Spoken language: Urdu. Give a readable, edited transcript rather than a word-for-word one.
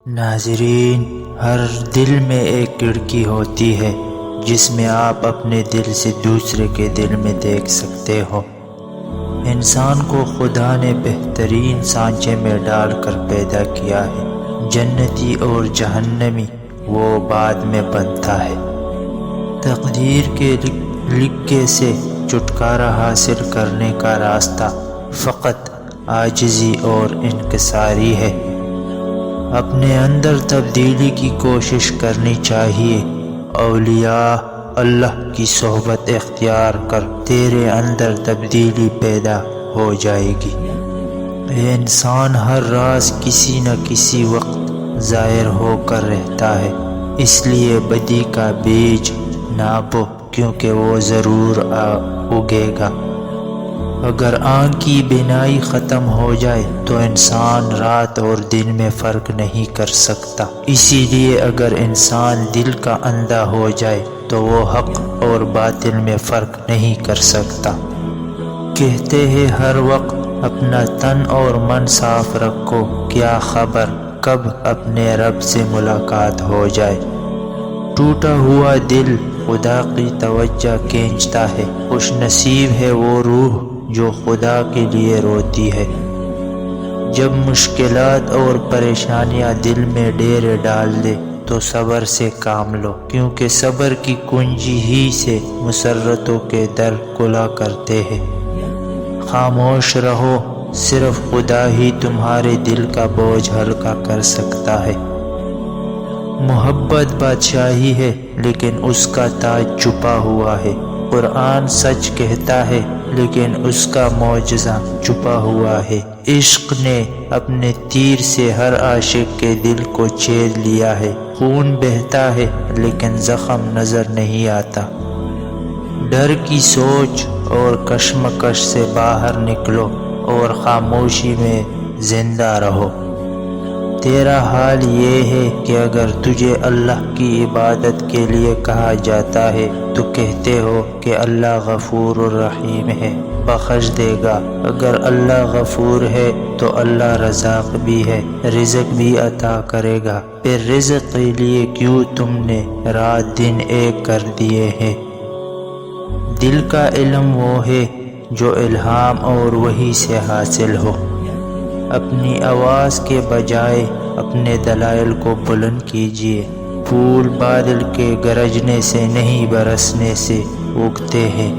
ناظرین، ہر دل میں ایک کھڑکی ہوتی ہے جس میں آپ اپنے دل سے دوسرے کے دل میں دیکھ سکتے ہو۔ انسان کو خدا نے بہترین سانچے میں ڈال کر پیدا کیا ہے۔ جنتی اور جہنمی وہ بعد میں بنتا ہے۔ تقدیر کے لکھے سے چھٹکارا حاصل کرنے کا راستہ فقط عاجزی اور انکساری ہے۔ اپنے اندر تبدیلی کی کوشش کرنی چاہیے۔ اولیاء اللہ کی صحبت اختیار کر تیرے اندر تبدیلی پیدا ہو جائے گی۔ اے انسان، ہر راز کسی نہ کسی وقت ظاہر ہو کر رہتا ہے، اس لیے بدی کا بیج نہ بو، کیونکہ وہ ضرور اگے گا۔ اگر آنکھ کی بینائی ختم ہو جائے تو انسان رات اور دن میں فرق نہیں کر سکتا۔ اسی لیے اگر انسان دل کا اندھا ہو جائے تو وہ حق اور باطل میں فرق نہیں کر سکتا۔ کہتے ہیں ہر وقت اپنا تن اور من صاف رکھو، کیا خبر کب اپنے رب سے ملاقات ہو جائے۔ ٹوٹا ہوا دل خدا کی توجہ کھینچتا ہے۔ خوش نصیب ہے وہ روح جو خدا کے لیے روتی ہے۔ جب مشکلات اور پریشانیاں دل میں ڈیرے ڈال دے تو صبر سے کام لو، کیونکہ صبر کی کنجی ہی سے مسرتوں کے در کھلا کرتے ہیں۔ خاموش رہو، صرف خدا ہی تمہارے دل کا بوجھ ہلکا کر سکتا ہے۔ محبت بادشاہی ہے لیکن اس کا تاج چھپا ہوا ہے۔ قرآن سچ کہتا ہے لیکن اس کا معجزہ چھپا ہوا ہے۔ عشق نے اپنے تیر سے ہر عاشق کے دل کو چھید لیا ہے۔ خون بہتا ہے لیکن زخم نظر نہیں آتا۔ ڈر کی سوچ اور کشمکش سے باہر نکلو اور خاموشی میں زندہ رہو۔ تیرا حال یہ ہے کہ اگر تجھے اللہ کی عبادت کے لیے کہا جاتا ہے تو کہتے ہو کہ اللہ غفور الرحیم ہے، بخش دے گا۔ اگر اللہ غفور ہے تو اللہ رزاق بھی ہے، رزق بھی عطا کرے گا۔ پھر رزق کے لیے کیوں تم نے رات دن ایک کر دیے ہیں؟ دل کا علم وہ ہے جو الہام اور وحی سے حاصل ہو۔ اپنی آواز کے بجائے اپنے دلائل کو بلند کیجیے۔ پھول بادل کے گرجنے سے نہیں، برسنے سے اگتے ہیں۔